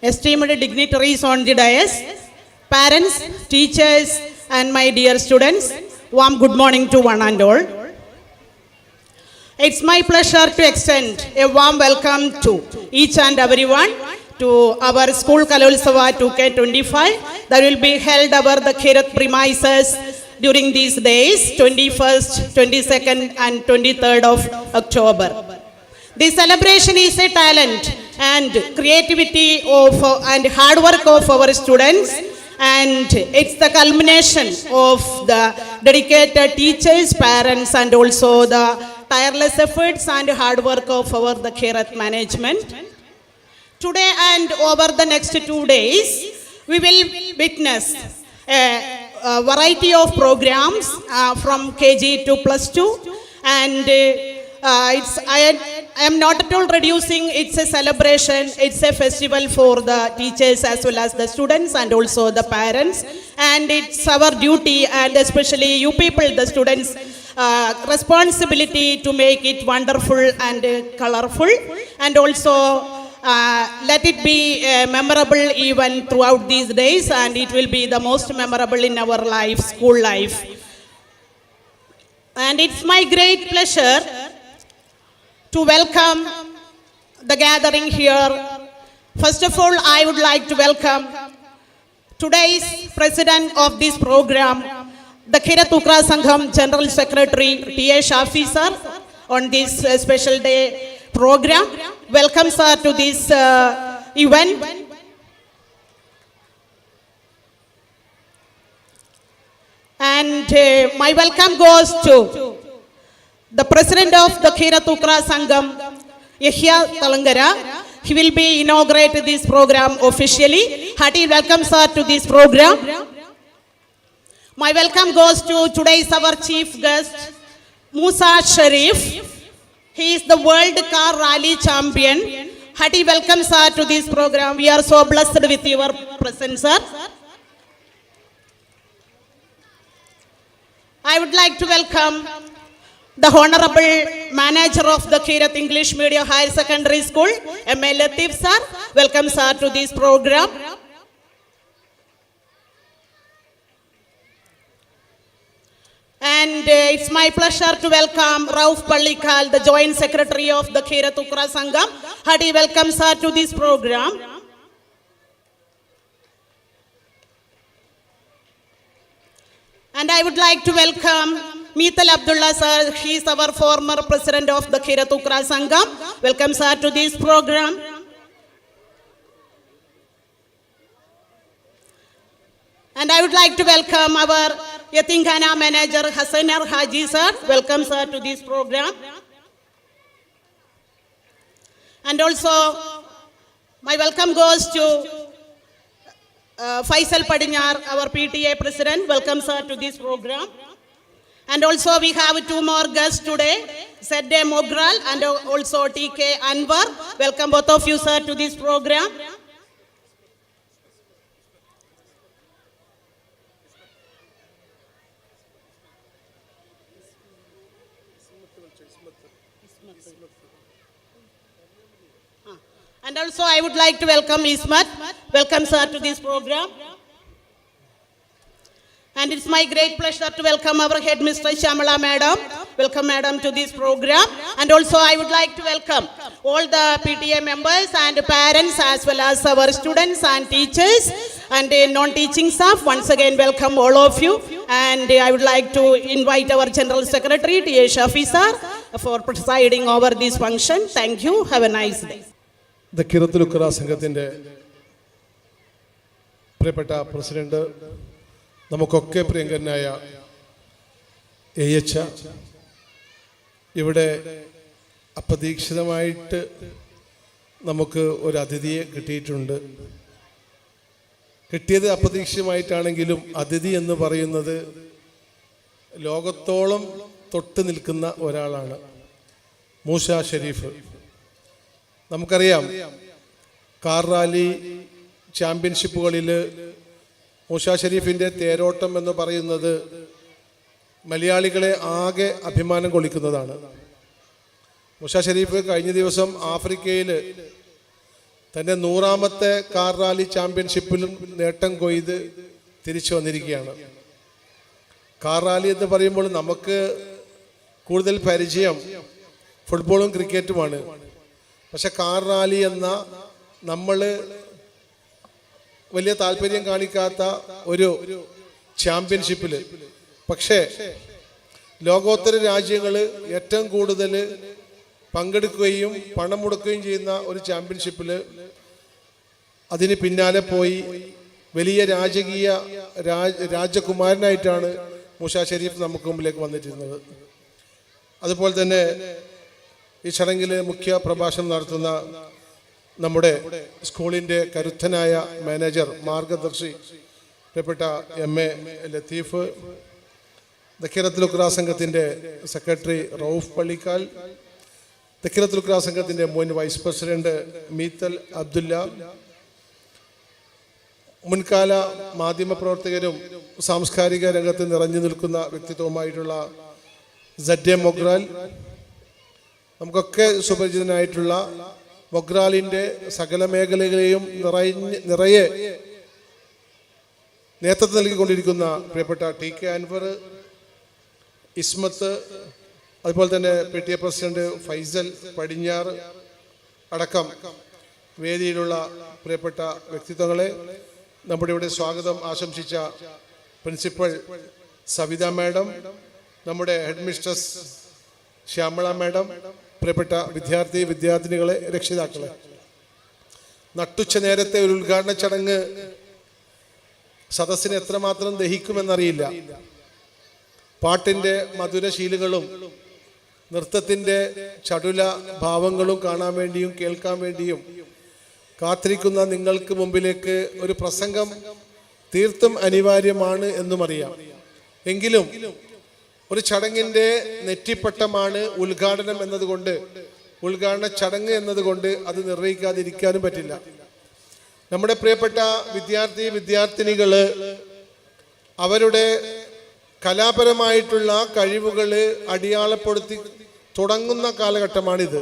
esteemed dignitaries on the dais, parents, teachers, and my dear students, warm good morning to one and all. It's my pleasure to extend a warm welcome to each and everyone to our school Kalolsava 2K25 that will be held over the Kherath premises during these days, 21st, 22nd, and 23rd of October. This celebration is a talent and creativity of and hard work of our students, and it's the culmination of the dedicated teachers, parents, and also the tireless efforts and hard work of the Kherath management. Today and over the next 2 days, we will witness a variety of programs from KG to +2, and I am not at all reducing, it's a celebration, it's a festival for the teachers as well as the students and also the parents, and it's our duty and especially you people, the students, responsibility to make it wonderful and colorful, and also let it be memorable even throughout these days, and it will be the most memorable in our life, school life. And it's my great pleasure to welcome the gathering here. First of all, I would like to welcome today's president of this program, the Kherath Ukra Sangham General Secretary T.A. Shafi sir, on this special day program. Welcome sir to this event. And my welcome goes to the president of the Kherath Ukra Sangham, Yahya Talangara. He will be inaugurating this program officially. Hearty welcome sir to this program. My welcome goes to today's our chief guest, Musa Sharif. He is the World Car Rally Champion. Hearty welcome sir to this program. We are so blessed with your presence, sir. I would like to welcome the Honorable Manager of the Kherath English Medium Higher Secondary School, M.A. Latif sir. Welcome sir to this program. And it's my pleasure to welcome Rauf Pallikal, the Joint Secretary of the Kherath Ukra Sangham. Hearty welcome sir to this program. And I would like to welcome Meetal Abdullah sir. He is our former president of the Kherath Ukra Sangham. Welcome sir to this program. And I would like to welcome our Yatingana manager Hassanar Haji sir. Welcome sir to this program. And also my welcome goes to Faisal Padinyar, our PTA president. Welcome sir to this program. And also we have 2 more guests today, Sedde Mogral and also TK Anwar. Welcome both of you sir to this program. And also I would like to welcome Ismat. Welcome sir to this program. And it's my great pleasure to welcome our headmistress Shamala madam. Welcome madam to this program. And also I would like to welcome all the PTA members and parents as well as our students and teachers and non-teaching staff. Once again welcome all of you. And I would like to invite our General Secretary T.A. Shafi sir for presiding over this function. Thank you. Have a nice day. The Kherath Ukra സംഘത്തിൻ്റെ പ്രിയപ്പെട്ട president, നമുക്കൊക്കെ പ്രിയങ്കരനായ AH, ഇവിടെ അപ്രതീക്ഷിതമായിട്ട് നമുക്ക് ഒരു അതിഥിയെ കിട്ടിയിട്ടുണ്ട്. കിട്ടിയത് അപ്രതീക്ഷിതമായിട്ടാണെങ്കിലും അതിഥി എന്ന് പറയുന്നത് ലോകത്തോളം തൊട്ട് നിൽക്കുന്ന ഒരാളാണ്, മൂസ ഷരീഫ്. നമുക്കറിയാം, കാർ റാലി ചാമ്പ്യൻഷിപ്പുകളിൽ മൂസ ഷരീഫിൻ്റെ തേരോട്ടം എന്ന് പറയുന്നത് മലയാളികളെ ആകെ അഭിമാനം കൊള്ളിക്കുന്നതാണ്. മൂസ ഷരീഫ് കഴിഞ്ഞ ദിവസം ആഫ്രിക്കയിൽ തൻ്റെ 100ാമത്തെ കാർ റാലി ചാമ്പ്യൻഷിപ്പിലും നേട്ടം കൊയ്ത് തിരിച്ചു വന്നിരിക്കുകയാണ്. കാർ റാലി എന്ന് പറയുമ്പോൾ നമുക്ക് കൂടുതൽ പരിചയം ഫുട്ബോളും ക്രിക്കറ്റുമാണ്. പക്ഷെ കാർ റാലി എന്ന നമ്മൾ വലിയ താല്പര്യം കാണിക്കാത്ത ഒരു ചാമ്പ്യൻഷിപ്പിൽ, പക്ഷേ ലോകോത്തര രാജ്യങ്ങൾ ഏറ്റവും കൂടുതൽ പങ്കെടുക്കുകയും പണം മുടക്കുകയും ചെയ്യുന്ന ഒരു ചാമ്പ്യൻഷിപ്പിൽ അതിന് പിന്നാലെ പോയി വലിയ രാജകുമാരനായിട്ടാണ് മൂസ ഷെരീഫ് നമുക്ക് മുമ്പിലേക്ക് വന്നിട്ടിരുന്നത്. അതുപോലെ തന്നെ ഈ ചടങ്ങിൽ മുഖ്യ പ്രഭാഷണം നടത്തുന്ന നമ്മുടെ സ്കൂളിൻ്റെ കരുത്തനായ മാനേജർ, മാർഗദർശി, പ്രിയപ്പെട്ട MA ലത്തീഫ്, ദഖീറത്തുൽ ഉഖ്റ സംഘത്തിൻ്റെ സെക്രട്ടറി റൌഫ് പള്ളിക്കാൽ, ദഖീറത്തുൽ ഉഖ്റ സംഘത്തിൻ്റെ മുൻ വൈസ് പ്രസിഡന്റ് മീത്തൽ അബ്ദുല്ല, മുൻകാല മാധ്യമപ്രവർത്തകരും സാംസ്കാരിക രംഗത്ത് നിറഞ്ഞു നിൽക്കുന്ന വ്യക്തിത്വവുമായിട്ടുള്ള ZA മൊഗ്രാൽ, നമുക്കൊക്കെ സുപരിചിതനായിട്ടുള്ള മൊഗ്രാലിൻ്റെ സകല മേഖലകളെയും നിറയെ നേതൃത്വം നൽകിക്കൊണ്ടിരിക്കുന്ന പ്രിയപ്പെട്ട TK അൻവർ, ഇസ്മത്ത്, അതുപോലെ തന്നെ PTA പ്രസിഡന്റ് ഫൈസൽ പടിഞ്ഞാറ് അടക്കം വേദിയിലുള്ള പ്രിയപ്പെട്ട വ്യക്തിത്വങ്ങളെ, നമ്മുടെ ഇവിടെ സ്വാഗതം ആശംസിച്ച പ്രിൻസിപ്പൽ സവിത മാഡം, നമ്മുടെ ഹെഡ് മിസ്ട്രസ് ശ്യാമള മാഡം, പ്രിയപ്പെട്ട വിദ്യാർത്ഥിനികളെ, രക്ഷിതാക്കളെ, നട്ടുച്ച നേരത്തെ ഒരു ഉദ്ഘാടന ചടങ്ങ് സദസ്സിന് എത്രമാത്രം ദഹിക്കുമെന്നറിയില്ല. പാട്ടിൻ്റെ മധുരശീലുകളും നൃത്തത്തിൻ്റെ ചടുല ഭാവങ്ങളും കാണാൻ വേണ്ടിയും കേൾക്കാൻ വേണ്ടിയും കാത്തിരിക്കുന്ന നിങ്ങൾക്ക് മുമ്പിലേക്ക് ഒരു പ്രസംഗം തീർത്തും അനിവാര്യമാണ് എന്നും അറിയാം. എങ്കിലും ഒരു ചടങ്ങിൻ്റെ നെറ്റിപ്പട്ടമാണ് ഉദ്ഘാടനം എന്നതുകൊണ്ട്, ഉദ്ഘാടന ചടങ്ങ് എന്നതുകൊണ്ട് അത് നിർവഹിക്കാതിരിക്കാനും പറ്റില്ല. നമ്മുടെ പ്രിയപ്പെട്ട വിദ്യാർത്ഥിനികൾ അവരുടെ കലാപരമായിട്ടുള്ള കഴിവുകൾ അടിയാളപ്പെടുത്തി തുടങ്ങുന്ന കാലഘട്ടമാണിത്.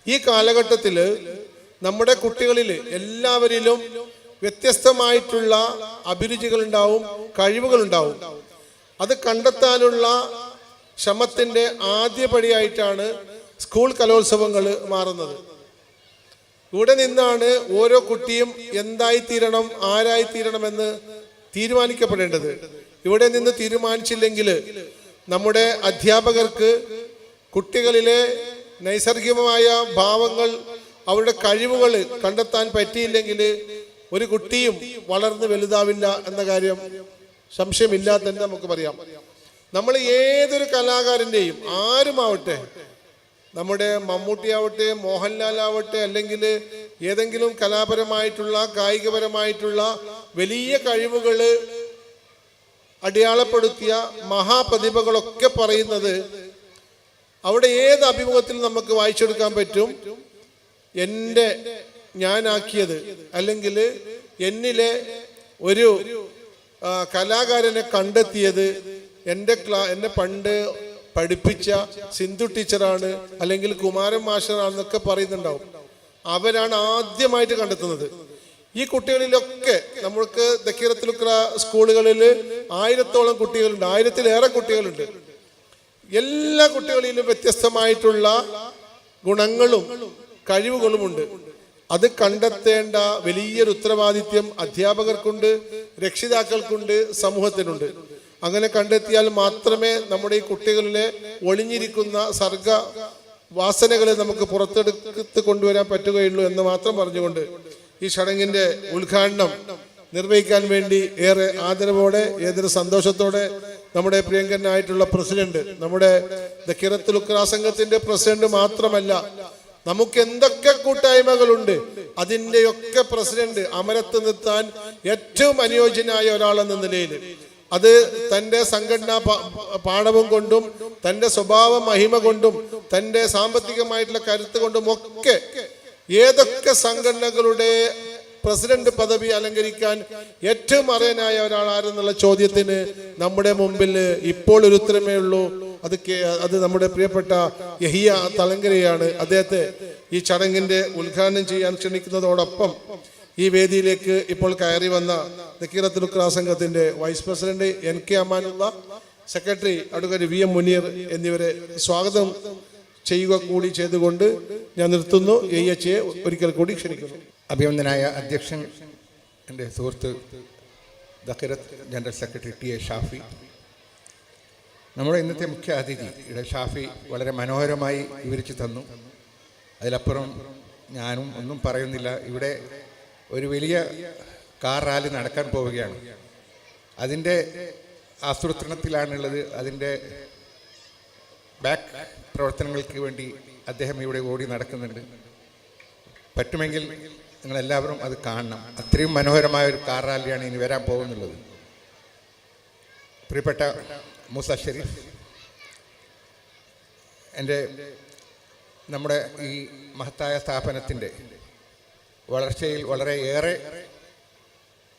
ഈ കാലഘട്ടത്തിൽ നമ്മുടെ കുട്ടികളിൽ എല്ലാവരിലും വ്യത്യസ്തമായിട്ടുള്ള അഭിരുചികളുണ്ടാവും, കഴിവുകളുണ്ടാവും. അത് കണ്ടെത്താനുള്ള ശ്രമത്തിൻ്റെ ആദ്യപടിയായിട്ടാണ് സ്കൂൾ കലോത്സവങ്ങൾ മാറുന്നത്. ഇവിടെ നിന്നാണ് ഓരോ കുട്ടിയും എന്തായിത്തീരണം, ആരായിത്തീരണമെന്ന് തീരുമാനിക്കപ്പെടേണ്ടത്. ഇവിടെ നിന്ന് തീരുമാനിച്ചില്ലെങ്കിൽ നമ്മുടെ അധ്യാപകർക്ക് കുട്ടികളിലെ നൈസർഗികമായ ഭാവങ്ങൾ, അവരുടെ കഴിവുകൾ കണ്ടെത്താൻ പറ്റിയില്ലെങ്കിൽ ഒരു കുട്ടിയും വളർന്ന് വലുതാവില്ല എന്ന കാര്യം സംശയമില്ലാതെ തന്നെ നമുക്ക് പറയാം. നമ്മൾ ഏതൊരു കലാകാരൻ്റെയും, ആരുമാവട്ടെ, നമ്മുടെ മമ്മൂട്ടി ആവട്ടെ, മോഹൻലാൽ ആവട്ടെ, അല്ലെങ്കിൽ ഏതെങ്കിലും കലാപരമായിട്ടുള്ള കായികപരമായിട്ടുള്ള വലിയ കഴിവുകൾ അടയാളപ്പെടുത്തിയ മഹാപ്രതിഭകളൊക്കെ പറയുന്നത്, അവിടെ ഏത് അഭിമുഖത്തിൽ നമുക്ക് വായിച്ചെടുക്കാൻ പറ്റും, ഞാനാക്കിയത് അല്ലെങ്കിൽ എന്നിലെ ഒരു കലാകാരനെ കണ്ടെത്തിയത് എന്നെ പണ്ട് പഠിപ്പിച്ച സിന്ധു ടീച്ചറാണ്, അല്ലെങ്കിൽ കുമാരൻ മാസ്റ്ററാണെന്നൊക്കെ പറയുന്നുണ്ടാവും. അവരാണ് ആദ്യമായിട്ട് കണ്ടെത്തുന്നത്. ഈ കുട്ടികളിലൊക്കെ നമ്മൾക്ക് ദഖീറത്തുൽ ഉഖ്റ സ്കൂളുകളിൽ 1000-ഓളം കുട്ടികളുണ്ട്, 1000-ലേറെ കുട്ടികളുണ്ട്. എല്ലാ കുട്ടികളിലും വ്യത്യസ്തമായിട്ടുള്ള ഗുണങ്ങളും കഴിവുകളുമുണ്ട്. അത് കണ്ടെത്തേണ്ട വലിയൊരു ഉത്തരവാദിത്യം അധ്യാപകർക്കുണ്ട്, രക്ഷിതാക്കൾക്കുണ്ട്, സമൂഹത്തിനുണ്ട്. അങ്ങനെ കണ്ടെത്തിയാൽ മാത്രമേ നമ്മുടെ ഈ കുട്ടികളിലെ ഒളിഞ്ഞിരിക്കുന്ന സർഗ വാസനകളെ നമുക്ക് പുറത്തെടുത്ത് കൊണ്ടുവരാൻ പറ്റുകയുള്ളൂ എന്ന് മാത്രം പറഞ്ഞുകൊണ്ട് ഈ ചടങ്ങിൻ്റെ ഉദ്ഘാടനം നിർവഹിക്കാൻ വേണ്ടി ഏറെ ആദരവോടെ, ഏതൊരു സന്തോഷത്തോടെ നമ്മുടെ പ്രിയങ്കരനായിട്ടുള്ള പ്രസിഡന്റ്, നമ്മുടെ ദഖീറത്തുൽ ഉഖ്റ സംഘത്തിന്റെ പ്രസിഡന്റ് മാത്രമല്ല, നമുക്ക് എന്തൊക്കെ കൂട്ടായ്മകളുണ്ട് അതിൻ്റെയൊക്കെ പ്രസിഡന്റ് അമരത്ത് നിർത്താൻ ഏറ്റവും അനുയോജ്യനായ ഒരാളെന്ന നിലയിൽ, അത് തൻ്റെ സംഘടനാ പാഠവും കൊണ്ടും തൻ്റെ സ്വഭാവ മഹിമ കൊണ്ടും തൻ്റെ സാമ്പത്തികമായിട്ടുള്ള കരുത്ത് കൊണ്ടും ഒക്കെ ഏതൊക്കെ സംഘടനകളുടെ പ്രസിഡന്റ് പദവി അലങ്കരിക്കാൻ ഏറ്റവും അർഹനായ ഒരാൾ ആരെന്നുള്ള ചോദ്യത്തിന് നമ്മുടെ മുമ്പിൽ ഇപ്പോൾ ഒരു ഉത്തരമേ ഉള്ളൂ. അത് നമ്മുടെ പ്രിയപ്പെട്ട യഹിയ തളങ്കരയാണ്. അദ്ദേഹത്തെ ഈ ചടങ്ങിൻ്റെ ഉദ്ഘാടനം ചെയ്യാൻ ക്ഷണിക്കുന്നതോടൊപ്പം ഈ വേദിയിലേക്ക് ഇപ്പോൾ കയറി വന്ന ദക്കീറത്തുൽ ഖുർആൻ സംഘത്തിൻ്റെ vice president NK Amanulla, secretary advocate VM Muneer എന്നിവരെ സ്വാഗതം ചെയ്യുക കൂടി ചെയ്തുകൊണ്ട് ഞാൻ നിർത്തുന്നു. യഹിയയെ ഒരിക്കൽ കൂടി ക്ഷണിക്കുന്നു. അഭിനന്ദനായ അധ്യക്ഷൻ, എൻ്റെ സുഹൃത്ത് ദഖീറത്ത് ജനറൽ സെക്രട്ടറി TA ഷാഫി, നമ്മുടെ ഇന്നത്തെ മുഖ്യ അതിഥി ഷാഫി വളരെ മനോഹരമായി വിവരിച്ചു തന്നു. അതിലപ്പുറം ഞാനും ഒന്നും പറയുന്നില്ല. ഇവിടെ ഒരു വലിയ കാർ റാലി നടക്കാൻ പോവുകയാണ്. അതിൻ്റെ ആസൂത്രണത്തിലാണുള്ളത്. അതിൻ്റെ ബാക്ക് പ്രവർത്തനങ്ങൾക്ക് വേണ്ടി അദ്ദേഹം ഇവിടെ ഓടി നടക്കുന്നുണ്ട്. പറ്റുമെങ്കിൽ നിങ്ങളെല്ലാവരും അത് കാണണം. അത്രയും മനോഹരമായ ഒരു കാർ റാലിയാണ് ഇനി വരാൻ പോകുന്നുള്ളത്. പ്രിയപ്പെട്ട മൂസ ഷെരീഫ്, നമ്മുടെ ഈ മഹത്തായ സ്ഥാപനത്തിൻ്റെ വളർച്ചയിൽ വളരെയേറെ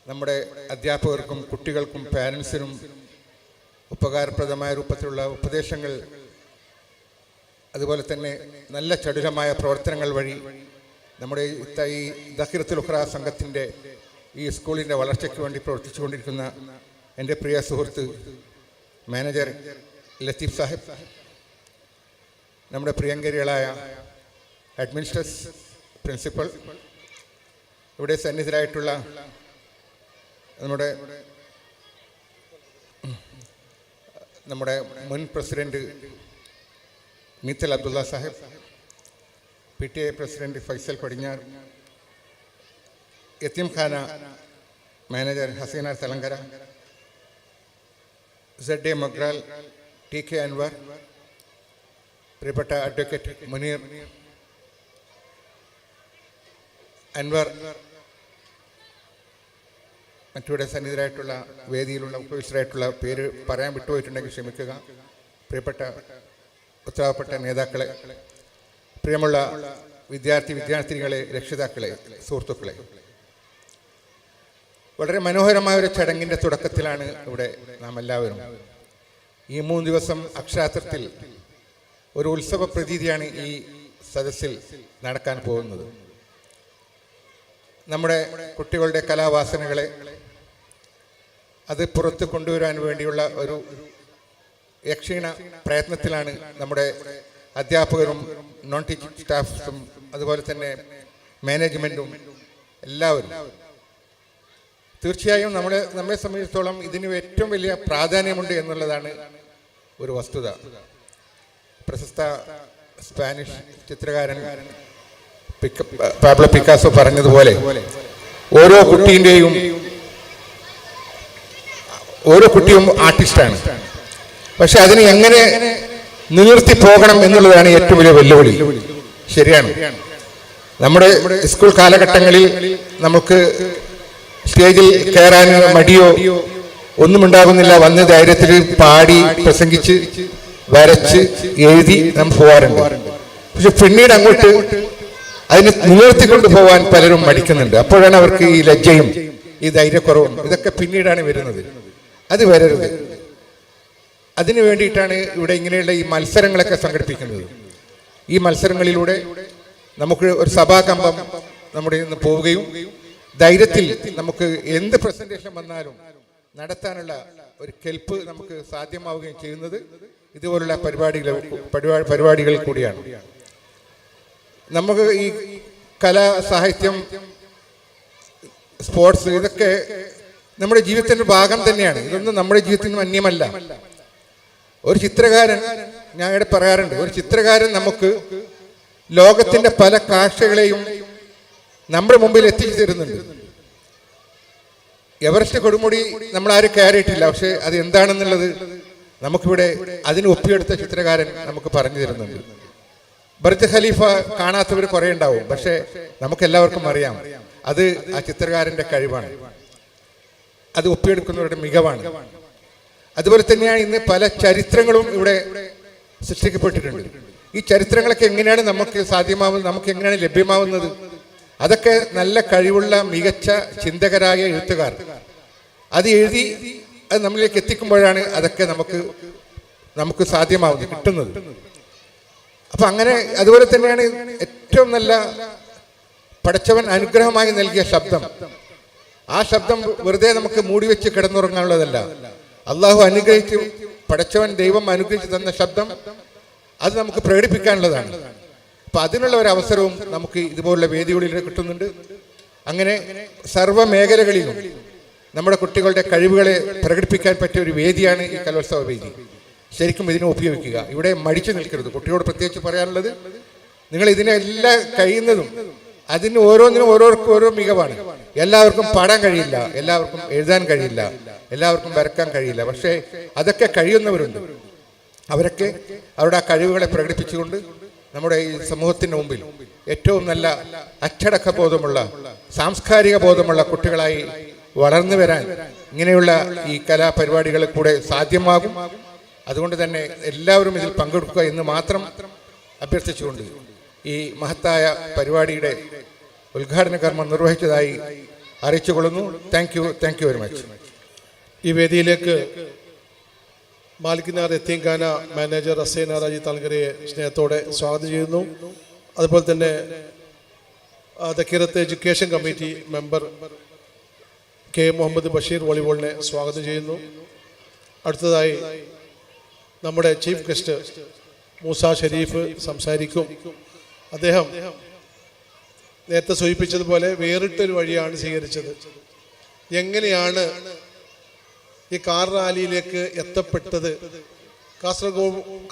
നമ്മുടെ അധ്യാപകർക്കും കുട്ടികൾക്കും പാരൻസിനും ഉപകാരപ്രദമായ രൂപത്തിലുള്ള ഉപദേശങ്ങൾ, അതുപോലെ തന്നെ നല്ല ചടുലമായ പ്രവർത്തനങ്ങൾ വഴി നമ്മുടെ ഈ ദഖീറത്തുൽ ഖുർആൻ സംഘത്തിൻ്റെ ഈ സ്കൂളിൻ്റെ വളർച്ചയ്ക്ക് വേണ്ടി പ്രവർത്തിച്ചുകൊണ്ടിരിക്കുന്ന എൻ്റെ പ്രിയ സുഹൃത്ത് മാനേജർ ലത്തീഫ് സാഹിബ്, നമ്മുടെ പ്രിയങ്കരികളായ അഡ്മിനിസ്ട്രേറ്റേഴ്സ്, പ്രിൻസിപ്പൽ, ഇവിടെ സന്നിഹിതരായിട്ടുള്ള നമ്മുടെ മുൻ president Meethal Abdulla Sahib, PTA president Faisal Padinjar, യത്തീംഖാന manager Haseena Thalangara, ZA Mogral, TK Anwar, പ്രിയപ്പെട്ട അഡ്വക്കേറ്റ് മുനീർ അൻവർ, മറ്റൂടെ സന്നിഹിതരായിട്ടുള്ള വേദിയിലുള്ള ഉപവിഷ്ടരായിട്ടുള്ള പേര് പറയാൻ വിട്ടുപോയിട്ടുണ്ടെങ്കിൽ ക്ഷമിക്കുക. പ്രിയപ്പെട്ട ഉത്തരവാദപ്പെട്ട നേതാക്കളെ, പ്രിയമുള്ള വിദ്യാർത്ഥിനികളെ, രക്ഷിതാക്കളെ, സുഹൃത്തുക്കളെ, വളരെ മനോഹരമായ ഒരു ചടങ്ങിൻ്റെ തുടക്കത്തിലാണ് ഇവിടെ നാം എല്ലാവരും. ഈ 3 ദിവസം അക്ഷരാർത്ഥത്തിൽ ഒരു ഉത്സവ പ്രതീതിയാണ് ഈ സദസ്സിൽ നടക്കാൻ പോകുന്നത്. നമ്മുടെ കുട്ടികളുടെ കലാവാസനകളെ അത് പുറത്ത് കൊണ്ടുവരാൻ വേണ്ടിയുള്ള ഒരു യക്ഷീണ പ്രയത്നത്തിലാണ് നമ്മുടെ അധ്യാപകരും നോൺ ടീച്ചിങ് സ്റ്റാഫ്സും അതുപോലെ തന്നെ മാനേജ്മെൻറ്റും എല്ലാവരും. തീർച്ചയായും നമ്മെ സംബന്ധിച്ചിടത്തോളം ഇതിന് ഏറ്റവും വലിയ പ്രാധാന്യമുണ്ട് എന്നുള്ളതാണ് ഒരു വസ്തുത. പ്രശസ്ത സ്പാനിഷ് ചിത്രകാരൻ പാബ്ലോ പിക്കാസോ പറഞ്ഞതുപോലെ ഓരോ കുട്ടിയും ആർട്ടിസ്റ്റാണ്. പക്ഷെ അതിന് എങ്ങനെ നിലനിർത്തി പോകണം എന്നുള്ളതാണ് ഏറ്റവും വലിയ വെല്ലുവിളി. ശരിയാണ്, നമ്മുടെ സ്കൂൾ കാലഘട്ടങ്ങളിൽ നമുക്ക് സ്റ്റേജിൽ കയറാൻ മടിയോ ഒന്നും ഉണ്ടാകുന്നില്ല. വന്ന് ധൈര്യത്തിൽ പാടി പ്രസംഗിച്ച് വരച്ച് എഴുതി നാം പോകാറുണ്ട്. പക്ഷെ പിന്നീട് അങ്ങോട്ട് അതിനെ നിലനിർത്തിക്കൊണ്ട് പോകാൻ പലരും മടിക്കുന്നുണ്ട്. അപ്പോഴാണ് അവർക്ക് ഈ ലജ്ജയും ഈ ധൈര്യക്കുറവും ഇതൊക്കെ പിന്നീടാണ് വരുന്നത്. അത് വരരുത്. അതിനു വേണ്ടിയിട്ടാണ് ഇവിടെ ഇങ്ങനെയുള്ള ഈ മത്സരങ്ങളൊക്കെ സംഘടിപ്പിക്കുന്നത്. ഈ മത്സരങ്ങളിലൂടെ നമുക്ക് ഒരു സഭാകമ്പം നമ്മുടെ നിന്ന് പോവുകയും ധൈര്യത്തിൽ നമുക്ക് എന്ത് പ്രസന്റേഷൻ വന്നാലും നടത്താനുള്ള ഒരു കെൽപ്പ് നമുക്ക് സാധ്യമാവുകയും ചെയ്യുന്നത് ഇതുപോലുള്ള പരിപാടികൾ കൂടിയാണ്. നമുക്ക് ഈ കല, സാഹിത്യം, സ്പോർട്സ് ഇതൊക്കെ നമ്മുടെ ജീവിതത്തിന്റെ ഭാഗം തന്നെയാണ്. ഇതൊന്നും നമ്മുടെ ജീവിതത്തിന് അന്യമല്ല. ഒരു ചിത്രകാരൻ, ഞാൻ ഇവിടെ പറയാറുണ്ട്, ഒരു ചിത്രകാരൻ നമുക്ക് ലോകത്തിന്റെ പല കാഴ്ചകളെയും നമ്മുടെ മുമ്പിൽ എത്തിച്ചു തരുന്നുണ്ട്. എവറസ്റ്റ് കൊടുമുടി നമ്മളാരും കയറിയിട്ടില്ല, പക്ഷെ അത് എന്താണെന്നുള്ളത് നമുക്കിവിടെ അതിന് ഒപ്പിയെടുത്ത ചിത്രകാരൻ നമുക്ക് പറഞ്ഞു തരുന്നുണ്ട്. ബർജ് ഖലീഫ കാണാത്തവർ കുറെ ഉണ്ടാവും, പക്ഷെ നമുക്കെല്ലാവർക്കും അറിയാം അത് ആ ചിത്രകാരന്റെ കഴിവാണ്, അത് ഒപ്പിയെടുക്കുന്നവരുടെ മികവാണ്. അതുപോലെ തന്നെയാണ് ഇന്ന് പല ചരിത്രങ്ങളും ഇവിടെ സൃഷ്ടിക്കപ്പെട്ടിട്ടുണ്ട്. ഈ ചരിത്രങ്ങളൊക്കെ എങ്ങനെയാണ് നമുക്ക് സാധ്യമാവുന്നത്, നമുക്ക് എങ്ങനെയാണ് ലഭ്യമാവുന്നത്? അതൊക്കെ നല്ല കഴിവുള്ള മികച്ച ചിന്തകരായ എഴുത്തുകാർ അത് എഴുതി അത് നമ്മളിലേക്ക് എത്തിക്കുമ്പോഴാണ് അതൊക്കെ നമുക്ക് നമുക്ക് സാധ്യമാവുന്നത്, കിട്ടുന്നത്. അപ്പം അങ്ങനെ അതുപോലെ തന്നെയാണ് ഏറ്റവും നല്ല പടച്ചവൻ അനുഗ്രഹമായി നൽകിയ ശബ്ദം. ആ ശബ്ദം വെറുതെ നമുക്ക് മൂടി വെച്ച് കിടന്നുറങ്ങാനുള്ളതല്ല. അള്ളാഹു അനുഗ്രഹിച്ച്, പടച്ചവൻ ദൈവം അനുഗ്രഹിച്ച് തന്ന ശബ്ദം അത് നമുക്ക് പ്രകടിപ്പിക്കാനുള്ളതാണ്. അപ്പം അതിനുള്ള ഒരു അവസരവും നമുക്ക് ഇതുപോലുള്ള വേദികളിൽ കിട്ടുന്നുണ്ട്. അങ്ങനെ സർവ്വ മേഖലകളിലും നമ്മുടെ കുട്ടികളുടെ കഴിവുകളെ പ്രകടിപ്പിക്കാൻ പറ്റിയ ഒരു വേദിയാണ് ഈ കലോത്സവ വേദി. ശരിക്കും ഇതിനെ ഉപയോഗിക്കുക. ഇവിടെ മടിച്ചു നിൽക്കരുത്. കുട്ടികളോട് പ്രത്യേകിച്ച് പറയാനുള്ളത്, നിങ്ങൾ ഇതിനെല്ലാം കഴിയുന്നതും അതിന് ഓരോന്നിനും ഓരോർക്കും ഓരോ മികവാണ്. എല്ലാവർക്കും പാടാൻ കഴിയില്ല, എല്ലാവർക്കും എഴുതാൻ കഴിയില്ല, എല്ലാവർക്കും വരക്കാൻ കഴിയില്ല. പക്ഷേ അതൊക്കെ കഴിയുന്നവരുണ്ട്. അവരൊക്കെ അവരുടെ ആ കഴിവുകളെ പ്രകടിപ്പിച്ചുകൊണ്ട് നമ്മുടെ ഈ സമൂഹത്തിന് മുമ്പിൽ ഏറ്റവും നല്ല അച്ചടക്ക ബോധമുള്ള, സാംസ്കാരിക ബോധമുള്ള കുട്ടികളായി വളർന്നു വരാൻ ഇങ്ങനെയുള്ള ഈ കലാപരിപാടികളിൽ കൂടെ സാധ്യമാകും. അതുകൊണ്ട് തന്നെ എല്ലാവരും ഇതിൽ പങ്കെടുക്കുക എന്ന് മാത്രം അഭ്യർത്ഥിച്ചുകൊണ്ട് ഈ മഹത്തായ പരിപാടിയുടെ ഉദ്ഘാടന കർമ്മം നിർവഹിച്ചതായി അറിയിച്ചുകൊള്ളുന്നു. Thank you very much. ഈ വേദിയിലേക്ക് മാലിക്കിനാർ യത്തീംഖാന മാനേജർ ഹസൈൻ റാജി തലങ്കരയെ സ്നേഹത്തോടെ സ്വാഗതം ചെയ്യുന്നു. അതുപോലെ തന്നെ Dakheerath education committee member K Muhammad Basheer വോളിബോളിനെ സ്വാഗതം ചെയ്യുന്നു. അടുത്തതായി നമ്മുടെ ചീഫ് ഗസ്റ്റ് മൂസ ഷരീഫ് സംസാരിക്കും. അദ്ദേഹം നേരത്തെ സൂചിപ്പിച്ചതുപോലെ വേറിട്ടൊരു വഴിയാണ് സ്വീകരിച്ചത്. എങ്ങനെയാണ് ഈ കാർ റാലിയിലേക്ക് എത്തപ്പെട്ടത്?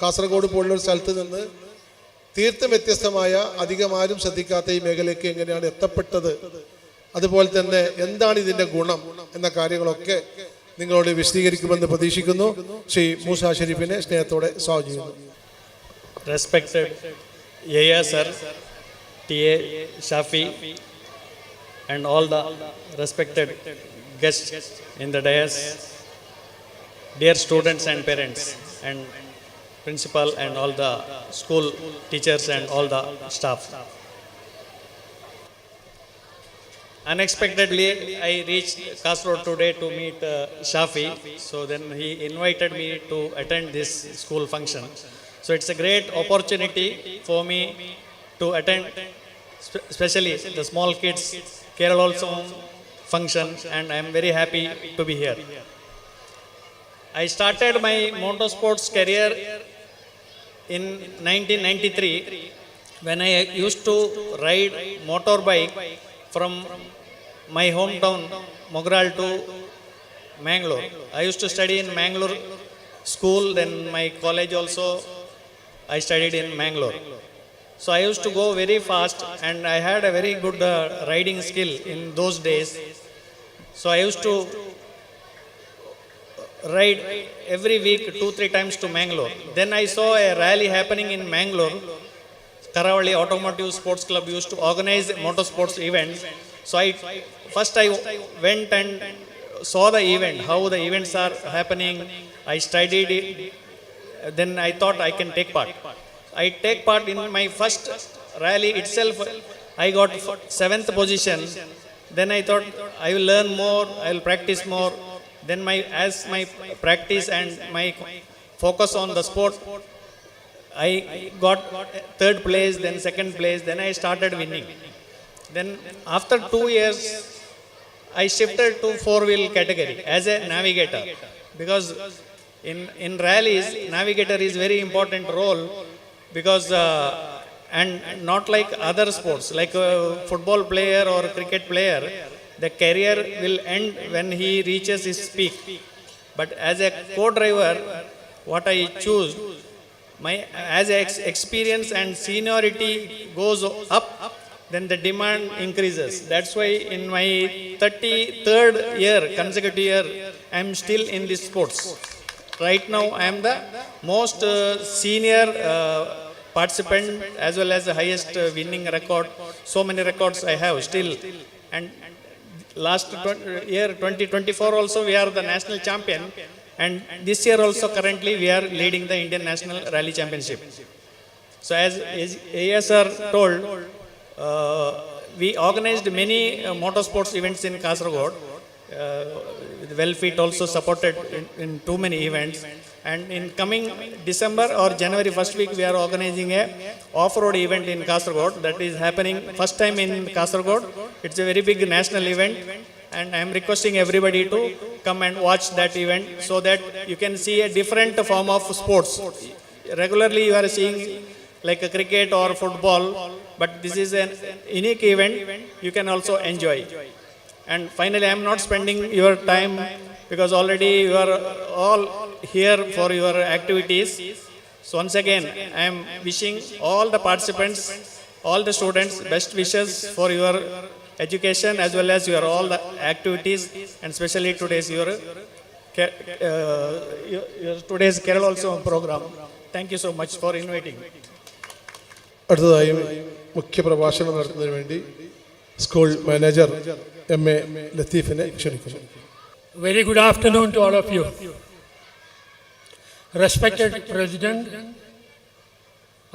കാസർഗോഡ് പോലുള്ളൊരു സ്ഥലത്ത് നിന്ന് തീർത്തും വ്യത്യസ്തമായ, അധികമാരും ശ്രദ്ധിക്കാത്ത ഈ മേഖലയ്ക്ക് എങ്ങനെയാണ് എത്തപ്പെട്ടത്, അതുപോലെ തന്നെ എന്താണ് ഇതിൻ്റെ ഗുണം എന്ന കാര്യങ്ങളൊക്കെ നിങ്ങളോട് വിശദീകരിക്കുമെന്ന് പ്രതീക്ഷിക്കുന്നു. ശ്രീ മൂസ ഷരീഫിനെ സ്നേഹത്തോടെ സ്വാഗതം ചെയ്യുന്നു. Respected Yaya sir, TA Shafi, and all the respected guests in the dais, dear students and parents, and principal and all the school teachers and all the staff. Unexpectedly, I reached Kasaragod today to meet Shafi. So then he invited me to attend this school function. So it's a great opportunity for me to attend, especially the small kids Keralotsam function, and I am very happy to be here. I started my motorsports career in 1993 when I used to ride motorbike from my hometown Mogral to Mangalore. I used to study in Mangalore school, then my college also I studied in Mangalore. So I used to go very fast and I had a very good riding skill in those days. So I used to ride every week 2-3 times to Mangalore. Then I saw a rally happening in Mangalore. Karavali Automotive Sports Club used to organize motorsports events. So I went and saw the event, how the events are happening. I studied it. Then I thought I can take part. I take part in my first rally itself. I got 7th position. Then I thought I will learn more, I will practice more. Then as my practice and my focus on the sport, I got 3rd place, then 2nd place, then I started winning. Then after 2 years, I shifted to 4-wheel category as a navigator, because in rallies, navigator is very important role, because and not like other sports, like a football player or cricket player, the career will end when he reaches his peak. But as a co-driver, what I choose, as experience and seniority goes up, then the demand increases. That's why in my 33rd year, consecutive year, I am still in this sports. Right now, I am the most senior participant, as well as the highest winning record. So many records I have still. And last year, 2024 also, we are the national champion. And this year also, currently, we are leading the Indian National Rally Championship. So as ASR told, we organized many motorsports events in Kasaragod. Wellfit also supported in too many events. And in coming December or January first week, we are organizing a off-road event in Kasaragod. That is happening first time in Kasaragod. It's a very big national event, and I am requesting everybody to come and watch that event so that you can see a different form of sports. Regularly you are seeing like a cricket or football, but this is an unique event you can also enjoy. And finally, I am not spending your time because already you are all here for your activities. So once again, I am wishing all the participants, all the students, best wishes for your education as well as your all the activities, and especially today's your today's Keralotsam program. Thank you so much for inviting me. അടുത്തതായും മുഖ്യപ്രഭാഷണം നടത്തുന്നതിന് വേണ്ടി school manager MA ലത്തീഫിനെ ക്ഷണിക്കുന്നു. Very good afternoon to all of you. Respected President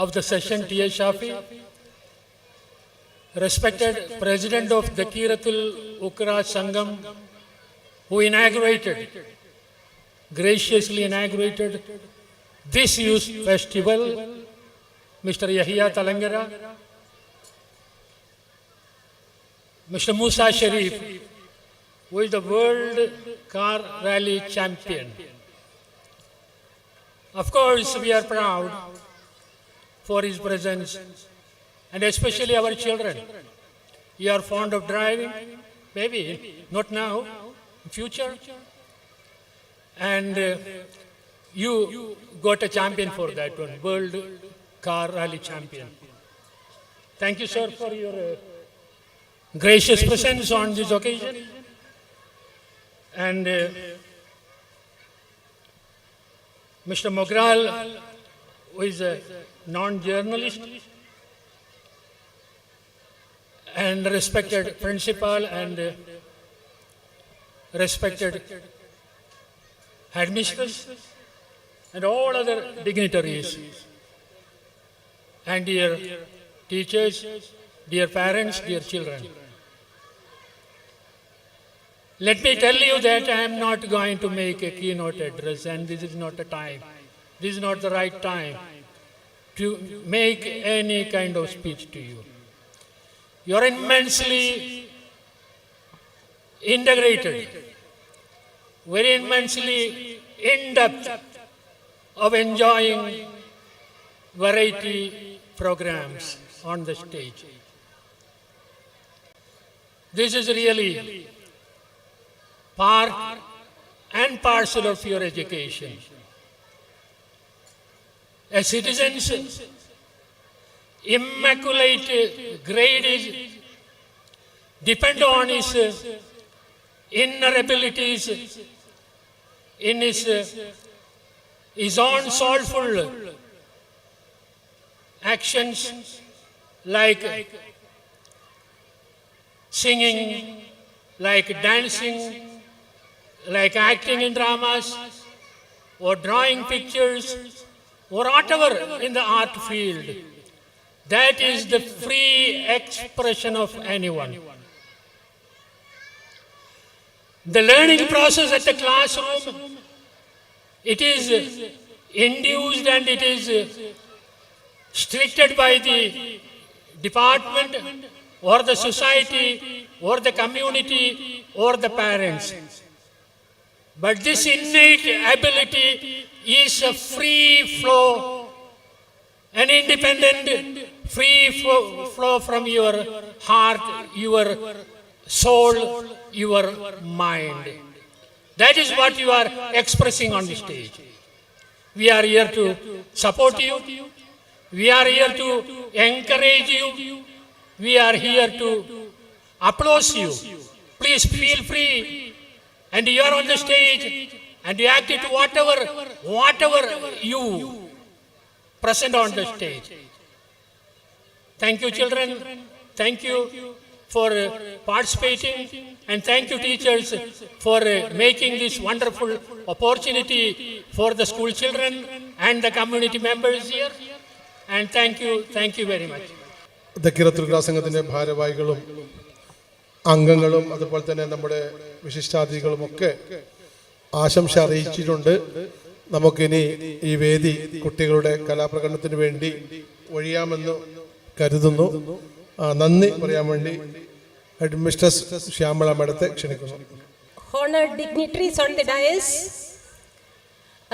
of the session, T.A. Shafi, respected President of the Kiratul Ukra Sangam, who graciously inaugurated this youth festival, Mr. Yahya Talangara, Mr. Musa Sharif, who is the World Car Rally Champion. Of course, we are proud for his presence, and especially our children. You are fond of driving, maybe not now, in future, and you got a champion for that one, World Car Rally Champion. Thank you, sir, for your gracious presence on this occasion. And Mr. Mogral, who is a non-journalist, and respected principal and respected headmistress, and all other dignitaries, and dear teachers, dear parents, dear children. Let me tell you that I am not going to make a keynote address, and this is not the time. This is not the right time to make any kind of speech to you. You are immensely integrated, very immensely in-depth of enjoying variety programs on the stage. This is really part and parcel of your education. A citizen's immaculate grade is depend on his inner abilities, in his own soulful actions like singing, like dancing, like acting in dramas, or drawing pictures, or whatever in the art field. That is the free expression of anyone. The learning process at the classroom, it is induced and it is stricted by the department or the society or the community or the parents. But this innate ability is a free flow, an independent free flow from your heart, your soul, your mind. That is what you are expressing on the stage. We are here to support you. We are here to encourage you. We are here to applaud you. Please feel free. And you are on the stage and you act it whatever you present on the stage. Thank you, children. Thank you for participating, and thank you, teachers, for making this wonderful opportunity for the school children and the community members here. And thank you very much. ദക്കിറത്തുൽ ഖുർആൻ സംഘത്തിൻ്റെ ഭാരവാഹികളും അംഗങ്ങളും അതുപോലെ തന്നെ നമ്മുടെ വിശിഷ്ടാതിഥികളുമൊക്കെ ആശംസ അറിയിച്ചിട്ടുണ്ട്. നമുക്കിനി ഈ വേദി കുട്ടികളുടെ കലാപ്രകടനത്തിന് വേണ്ടി ഒഴിയാമെന്ന് കരുതുന്നു. നന്ദി പറയാൻ വേണ്ടി ഹെഡ്മിസ്ട്രസ് ശ്യാമള മേഡത്തെ ക്ഷണിക്കുന്നു. Honored dignitaries on the dais,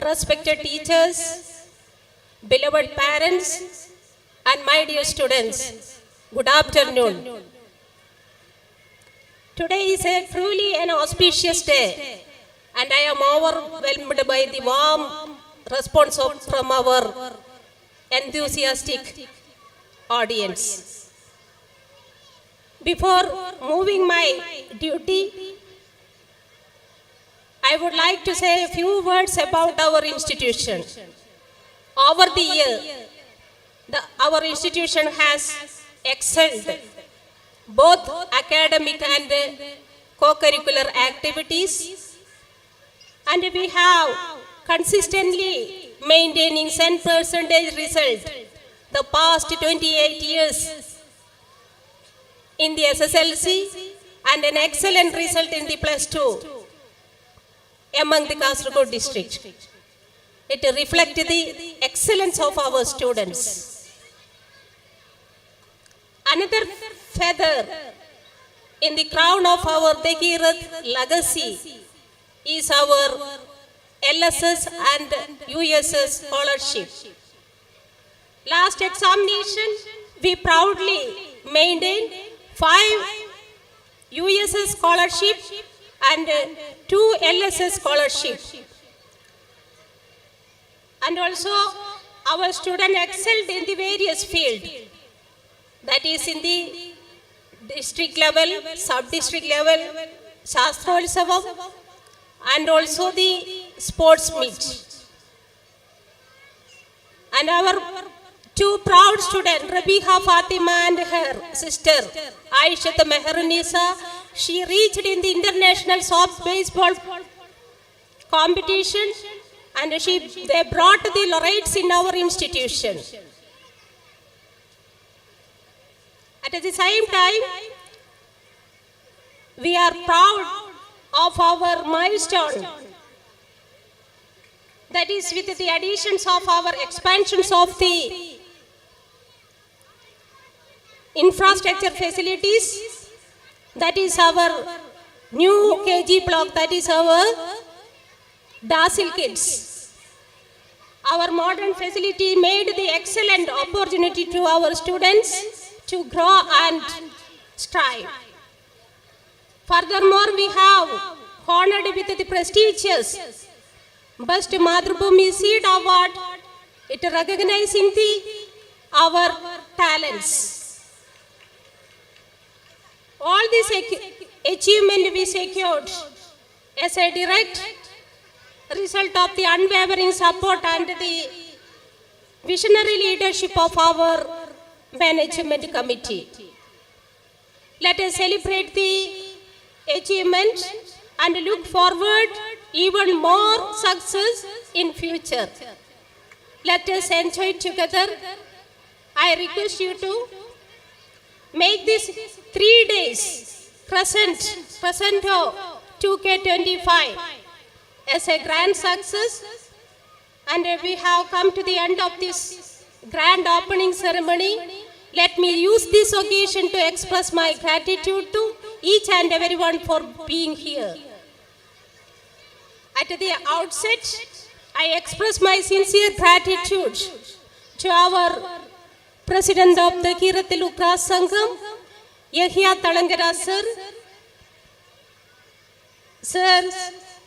respected teachers, beloved parents, and my dear students, good afternoon. Today is a truly an auspicious day, and I am overwhelmed by the warm response from our enthusiastic audience. Before moving my duty, I would like to say a few words about our institution. Over the year, our institution has excelled both academic and co-curricular activities, and we have consistently maintaining 100% result the past 28 years in the SSLC and an excellent result in the plus 2 among the Kasaragod district. It reflects the excellence of our students. Another feather in the crown of our Dekirat legacy is our LSS and USS scholarship. Last examination, we proudly maintained 5 USS scholarship and 2 LSS scholarship. And also our student excelled in the various fields, that is in the district level, sub-district level, Shastrotsavam, and also the sports meet. And our 2 proud students, Rabiha Fatima and her sister Aishat Mehrunisa, she reached in the international soft baseball competition, and they brought the laureates in our institution. At the same time, we are proud of our milestone, that is with the additions of our expansions of the infrastructure facilities, that is our new KG block, that is our Dasil Kids. Our modern facility made the excellent opportunity to our students to grow and strive. Furthermore, we have honored with the prestigious Best Madhrubhumi Seed Award, it recognizing our talents. All this achievement we secured as a direct result of the unwavering support and the visionary leadership of our management committee. Let us celebrate the achievement and look forward even more success in future. Let us enjoy together. I request you to make this 3 days Crescento 2K25 as a grand success, and we have come to the end of this grand opening ceremony. Let me use this occasion to express my gratitude to each and everyone for being here. At the outset, I express my sincere gratitude to our President of the Kirathil Ukras Sangham, Yahya Talangara sir. Sir's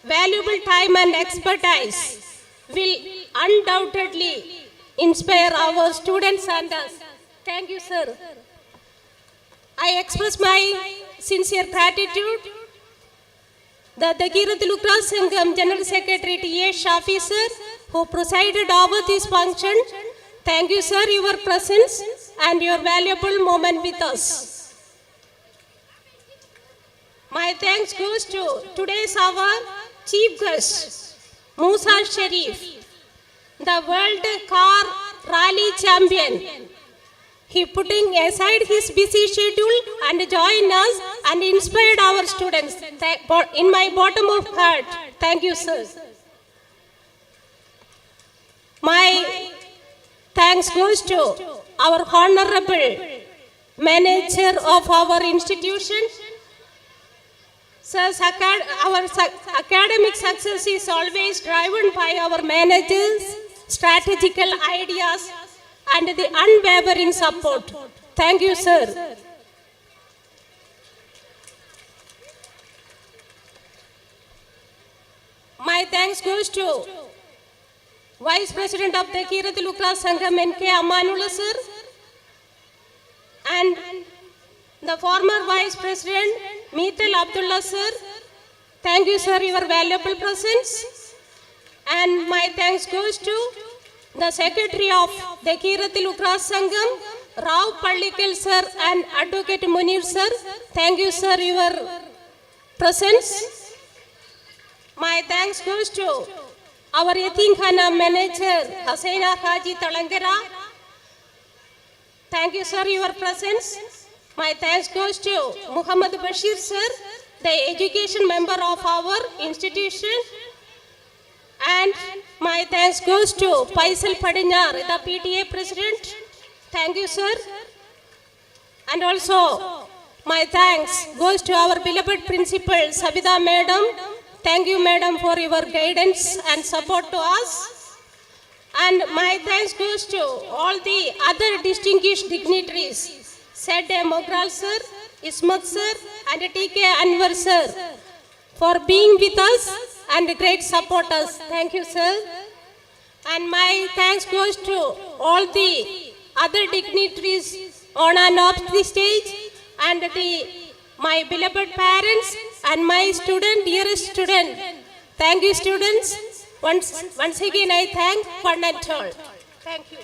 valuable time and expertise will undoubtedly inspire our students and us. Thank you, sir. I express my sincere gratitude that the Kirathil Ukras Sangham General Secretary T.A. Shafi sir, who presided over this function. Thank you, sir, your presence and your valuable moment with us. My thanks goes to today's our chief guest, Musa Sharif, the World Car Rally Champion. He putting aside his busy schedule and joined us and inspired our students. In my bottom of heart, thank you, sir. My thanks goes to our honorable manager of our institution. Sir, our academic success is always driven by our managers, strategical ideas, and the unwavering support. Thank you, sir. My thanks goes to Vice President of the Kirathi Lukra Sangham N.K. Amanullah sir, and the former Vice President Meetal Abdullah sir. Thank you, sir, your valuable presence. And my thanks goes to the Secretary of the Kirathi Lukra Sangham, Rao Pallikal sir and Advocate Munir sir. Thank you, sir, your presence. My thanks goes to our Yatinkhana manager, Hasaina Haji Talangara. Thank you, sir, your presence. My thanks goes to Muhammad Bashir, sir, the education member of our institution. And my thanks goes to Paisal Padinyar, the PTA president. Thank you, sir. And also, my thanks goes to our beloved principal, Savita madam. Thank you, madam, for your guidance and support to us. And my thanks goes to all the other distinguished dignitaries, Said Mogral sir, Ismat sir, and TK Anwar sir, for being with us and great supporters. Thank you, sir. And my thanks goes to all the other dignitaries on and off the stage, and my beloved parents and my student, dearest student. Thank you, students. Once again, I thank one and all. Thank you.